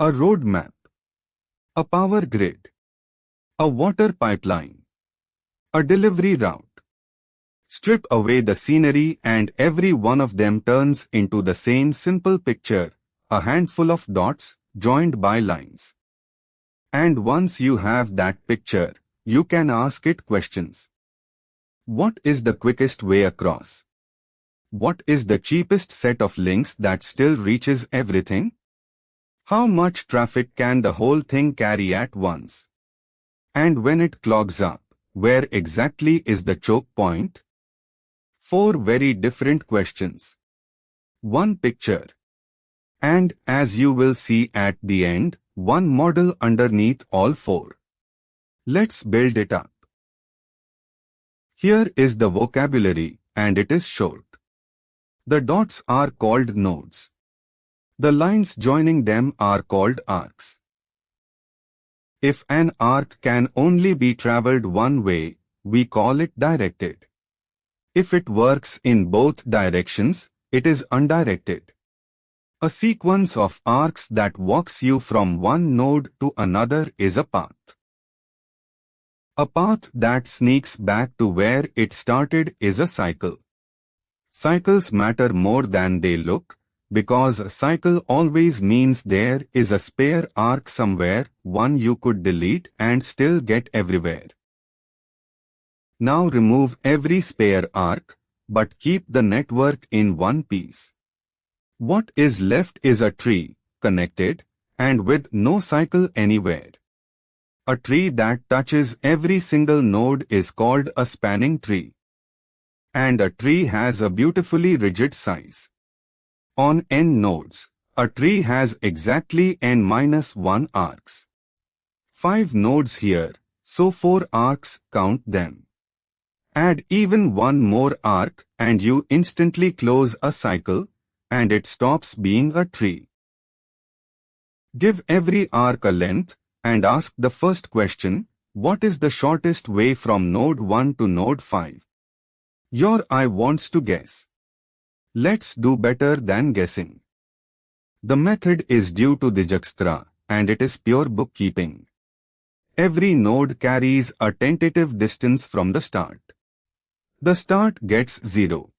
a road map, a power grid, a water pipeline, a delivery route. Strip away the scenery and every one of them turns into the same simple picture, a handful of dots joined by lines. And once you have that picture, you can ask it questions. What is the quickest way across? What is the cheapest set of links that still reaches everything? How much traffic can the whole thing carry at once? And when it clogs up, where exactly is the choke point? 4 very different questions. One picture. And as you will see at the end, one model underneath all 4. Let's build it up. Here is the vocabulary, and it is short. The dots are called nodes. The lines joining them are called arcs. If an arc can only be traveled one way, we call it directed. If it works in both directions, it is undirected. A sequence of arcs that walks you from one node to another is a path. A path that sneaks back to where it started is a cycle. Cycles matter more than they look, because a cycle always means there is a spare arc somewhere, one you could delete and still get everywhere. Now remove every spare arc, but keep the network in one piece. What is left is a tree, connected, and with no cycle anywhere. A tree that touches every single node is called a spanning tree. And a tree has a beautifully rigid size. On n nodes, a tree has exactly n-1 arcs. 5 nodes here, so 4 arcs, count them. Add even one more arc and you instantly close a cycle, and it stops being a tree. Give every arc a length, and ask the first question, what is the shortest way from node 1 to node 5? Your eye wants to guess. Let's do better than guessing. The method is due to Dijkstra, and it is pure bookkeeping. Every node carries a tentative distance from the start. The start gets 0.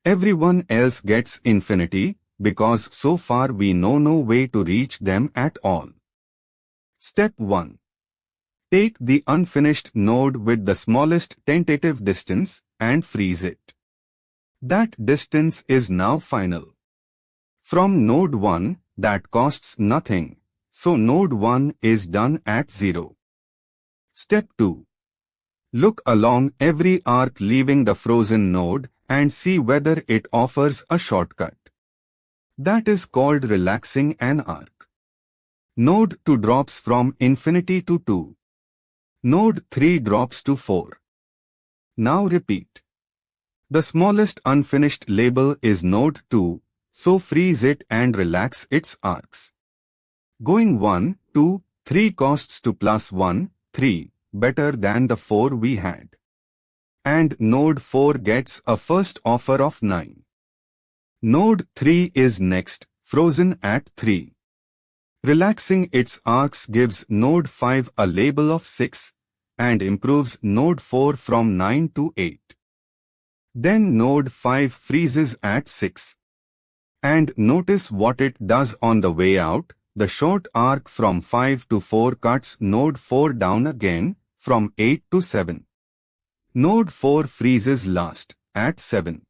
Everyone else gets infinity, because so far we know no way to reach them at all. Step 1. Take the unfinished node with the smallest tentative distance and freeze it. That distance is now final. From node 1, that costs nothing, so node 1 is done at 0. Step 2. Look along every arc leaving the frozen node and see whether it offers a shortcut. That is called relaxing an arc. Node 2 drops from infinity to 2. Node 3 drops to 4. Now repeat. The smallest unfinished label is node 2, so freeze it and relax its arcs. Going 1, 2, 3 costs to plus 1, 3, better than the 4 we had. And node 4 gets a first offer of 9. Node 3 is next, frozen at 3. Relaxing its arcs gives node 5 a label of 6 and improves node 4 from 9 to 8. Then node 5 freezes at 6. And notice what it does on the way out. The short arc from 5 to 4 cuts node 4 down again, from 8 to 7. Node 4 freezes last, at 7.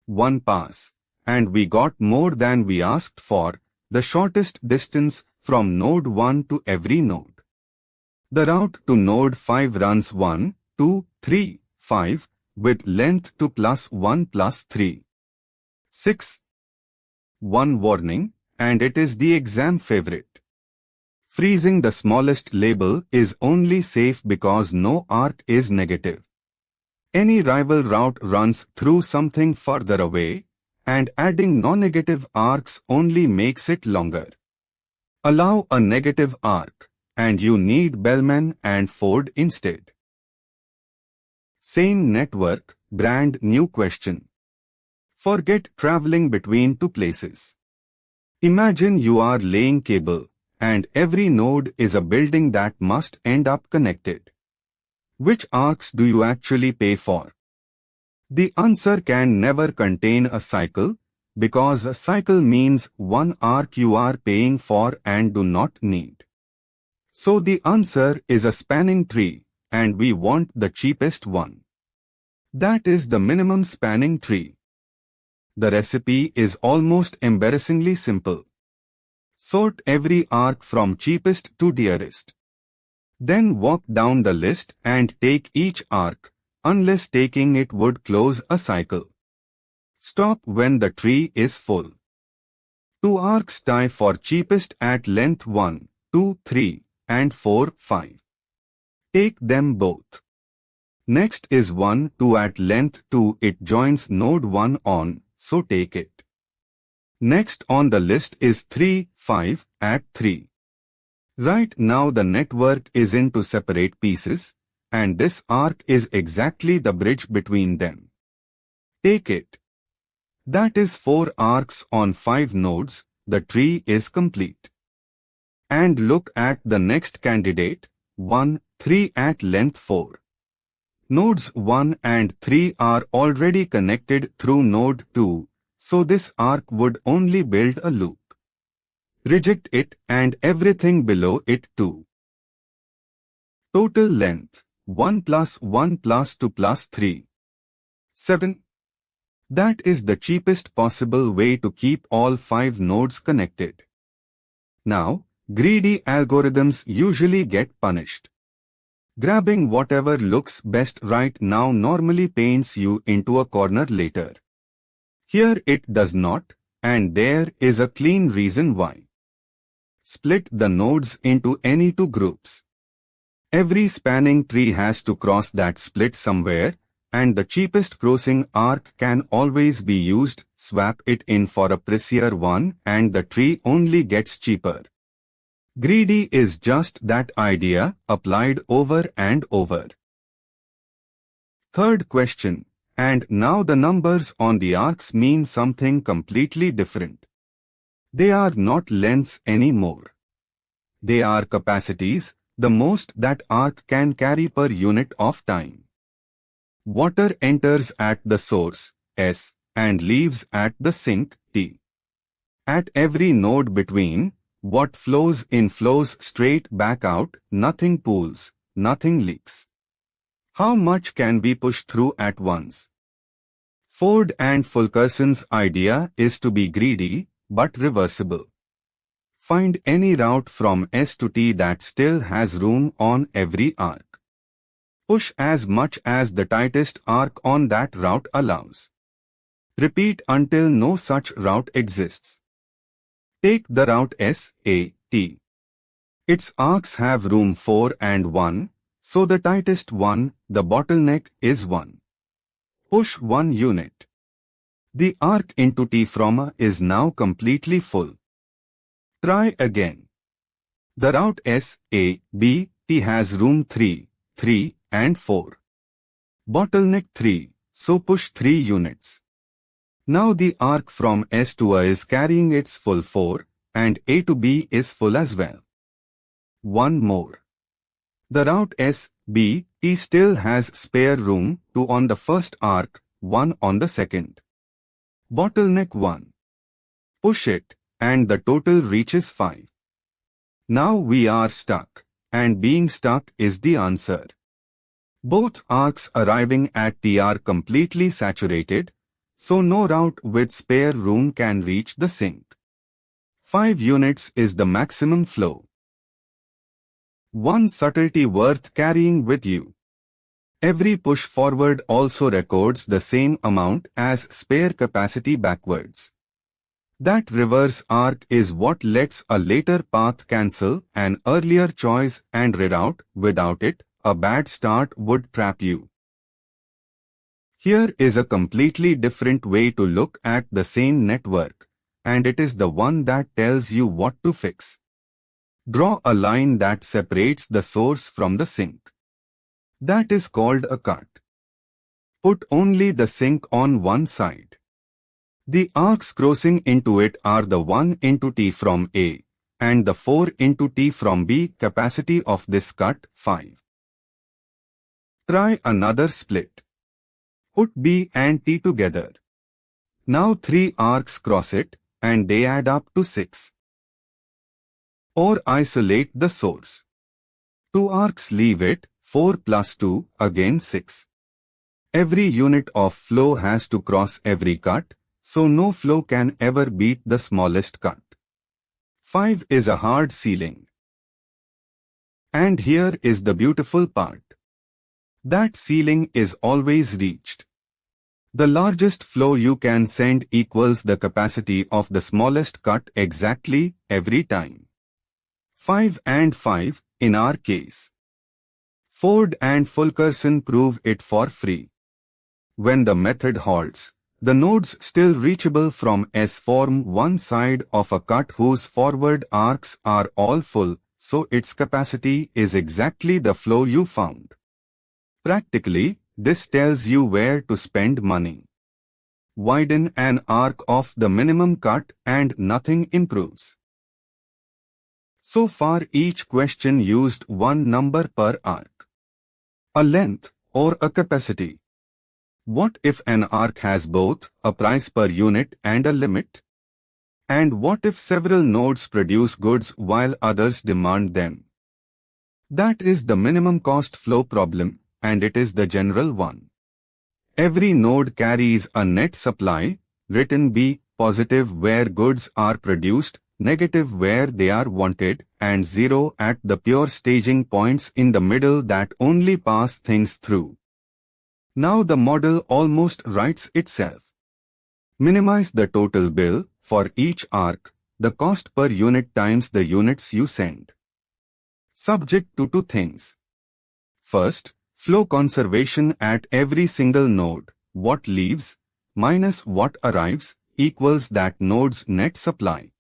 One pass, and we got more than we asked for, the shortest distance from node 1 to every node. The route to node 5 runs 1, 2, 3, 5, with length to plus 1 plus 3. 6. One warning, and it is the exam favorite. Freezing the smallest label is only safe because no arc is negative. Any rival route runs through something further away, and adding non-negative arcs only makes it longer. Allow a negative arc, and you need Bellman and Ford instead. Same network, brand new question. Forget traveling between two places. Imagine you are laying cable, and every node is a building that must end up connected. Which arcs do you actually pay for? The answer can never contain a cycle, because a cycle means one arc you are paying for and do not need. So the answer is a spanning tree, and we want the cheapest one. That is the minimum spanning tree. The recipe is almost embarrassingly simple. Sort every arc from cheapest to dearest. Then walk down the list and take each arc, unless taking it would close a cycle. Stop when the tree is full. Two arcs tie for cheapest at length 1, 2, 3, and 4, 5. Take them both. Next is 1, 2 at length 2. It joins node 1 on, so take it. Next on the list is 3, 5 at 3. Right now the network is into separate pieces, and this arc is exactly the bridge between them. Take it. That is 4 arcs on 5 nodes. The tree is complete. And look at the next candidate, 1, 3 at length 4. Nodes 1 and 3 are already connected through node 2, so this arc would only build a loop. Reject it and everything below it too. Total length, 1 plus 1 plus 2 plus 3. 7. That is the cheapest possible way to keep all 5 nodes connected. Now, greedy algorithms usually get punished. Grabbing whatever looks best right now normally paints you into a corner later. Here it does not, and there is a clean reason why. Split the nodes into any 2 groups. Every spanning tree has to cross that split somewhere, and the cheapest crossing arc can always be used. Swap it in for a pricier one and the tree only gets cheaper. Greedy is just that idea applied over and over. Third question, and now the numbers on the arcs mean something completely different. They are not lengths anymore. They are capacities, the most that arc can carry per unit of time. Water enters at the source, S, and leaves at the sink, T. At every node between, what flows in flows straight back out, nothing pools, nothing leaks. How much can be pushed through at once? Ford and Fulkerson's idea is to be greedy, but reversible. Find any route from S to T that still has room on every arc. Push as much as the tightest arc on that route allows. Repeat until no such route exists. Take the route S, A, T. Its arcs have room 4 and 1, so the tightest one, the bottleneck, is 1. Push 1 unit. The arc into T from A is now completely full. Try again. The route S, A, B, T has room 3, 3, and 4. Bottleneck 3, so push 3 units. Now the arc from S to A is carrying its full 4, and A to B is full as well. One more. The route S, B, T still has spare room, 2 on the first arc, 1 on the second. Bottleneck 1. Push it, and the total reaches 5. Now we are stuck, and being stuck is the answer. Both arcs arriving at T are completely saturated, so no route with spare room can reach the sink. 5 units is the maximum flow. One subtlety worth carrying with you. Every push forward also records the same amount as spare capacity backwards. That reverse arc is what lets a later path cancel an earlier choice and reroute. Without it, a bad start would trap you. Here is a completely different way to look at the same network, and it is the one that tells you what to fix. Draw a line that separates the source from the sink. That is called a cut. Put only the sink on one side. The arcs crossing into it are the 1 into T from A and the 4 into T from B. Capacity of this cut 5. Try another split. Put B and T together. Now 3 arcs cross it and they add up to 6. Or isolate the source. 2 arcs leave it, 4 plus 2, again 6. Every unit of flow has to cross every cut, so no flow can ever beat the smallest cut. 5 is a hard ceiling. And here is the beautiful part. That ceiling is always reached. The largest flow you can send equals the capacity of the smallest cut exactly every time. 5 and 5 in our case. Ford and Fulkerson prove it for free. When the method halts, the nodes still reachable from S form one side of a cut whose forward arcs are all full, so its capacity is exactly the flow you found. Practically, this tells you where to spend money. Widen an arc of the minimum cut and nothing improves. So far each question used one number per arc. A length or a capacity. What if an arc has both a price per unit and a limit? And what if several nodes produce goods while others demand them? That is the minimum cost flow problem, and it is the general one. Every node carries a net supply, written B, positive where goods are produced, negative where they are wanted, and 0 at the pure staging points in the middle that only pass things through. Now the model almost writes itself. Minimize the total bill for each arc, the cost per unit times the units you send. Subject to 2 things. First, flow conservation at every single node. What leaves minus what arrives equals that node's net supply.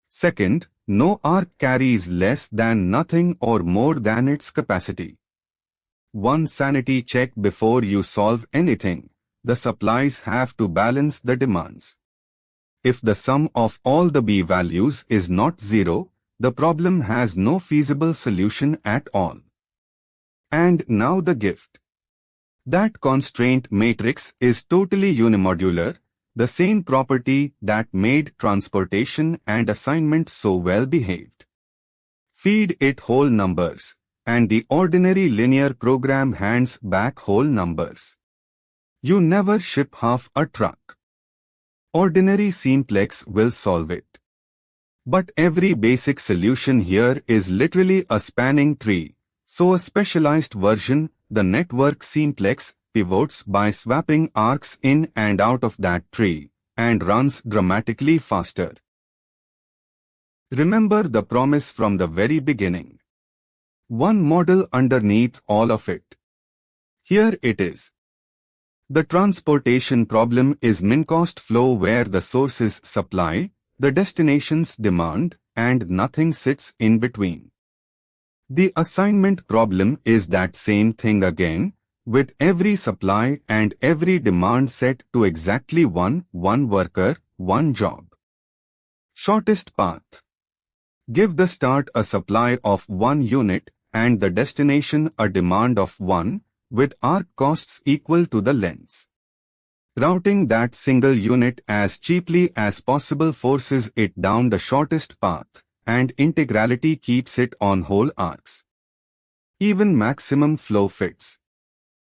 Second, no arc carries less than nothing or more than its capacity. One sanity check before you solve anything. The supplies have to balance the demands. If the sum of all the B values is not 0, the problem has no feasible solution at all. And now the gift. That constraint matrix is totally unimodular, the same property that made transportation and assignment so well behaved. Feed it whole numbers, and the ordinary linear program hands back whole numbers. You never ship half a truck. Ordinary simplex will solve it. But every basic solution here is literally a spanning tree, so a specialized version, the network simplex, pivots by swapping arcs in and out of that tree, and runs dramatically faster. Remember the promise from the very beginning. One model underneath all of it. Here it is. The transportation problem is min-cost flow where the source is supply, the destination's demand, and nothing sits in between. The assignment problem is that same thing again, with every supply and every demand set to exactly one worker, one job. Shortest path. Give the start a supply of 1 unit and the destination a demand of 1, with arc costs equal to the lengths. Routing that single unit as cheaply as possible forces it down the shortest path, and integrality keeps it on whole arcs. Even maximum flow fits.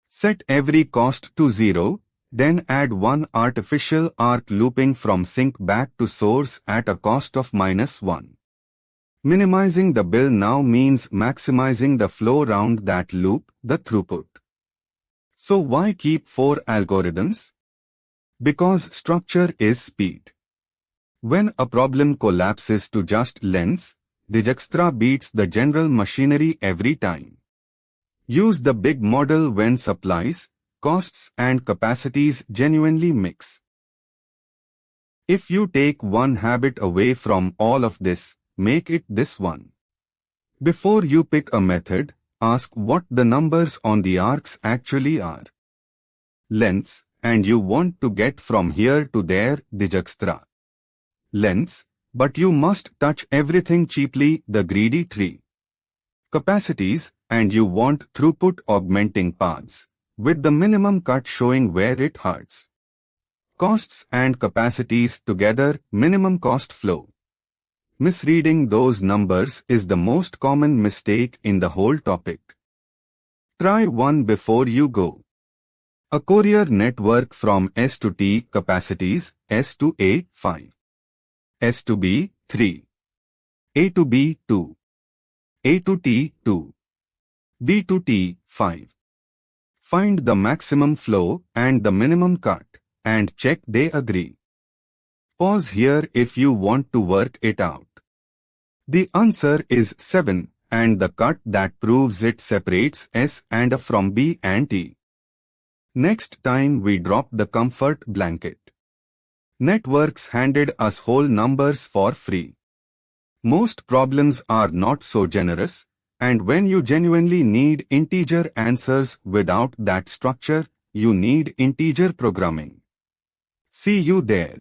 Set every cost to 0, then add 1 artificial arc looping from sink back to source at a cost of -1. Minimizing the bill now means maximizing the flow round that loop, the throughput. So why keep 4 algorithms? Because structure is speed. When a problem collapses to just lengths, Dijkstra beats the general machinery every time. Use the big model when supplies, costs and capacities genuinely mix. If you take one habit away from all of this, make it this one. Before you pick a method, ask what the numbers on the arcs actually are. Lengths, and you want to get from here to there, Dijkstra. Lengths, but you must touch everything cheaply, the greedy tree. Capacities, and you want throughput augmenting paths, with the minimum cut showing where it hurts. Costs and capacities together, minimum cost flow. Misreading those numbers is the most common mistake in the whole topic. Try one before you go. A courier network from S to T capacities, S to A, 5. S to B, 3. A to B, 2. A to T, 2. B to T, 5. Find the maximum flow and the minimum cut, and check they agree. Pause here if you want to work it out. The answer is 7, and the cut that proves it separates S and A from B and T. Next time we drop the comfort blanket. Networks handed us whole numbers for free. Most problems are not so generous, and when you genuinely need integer answers without that structure, you need integer programming. See you there.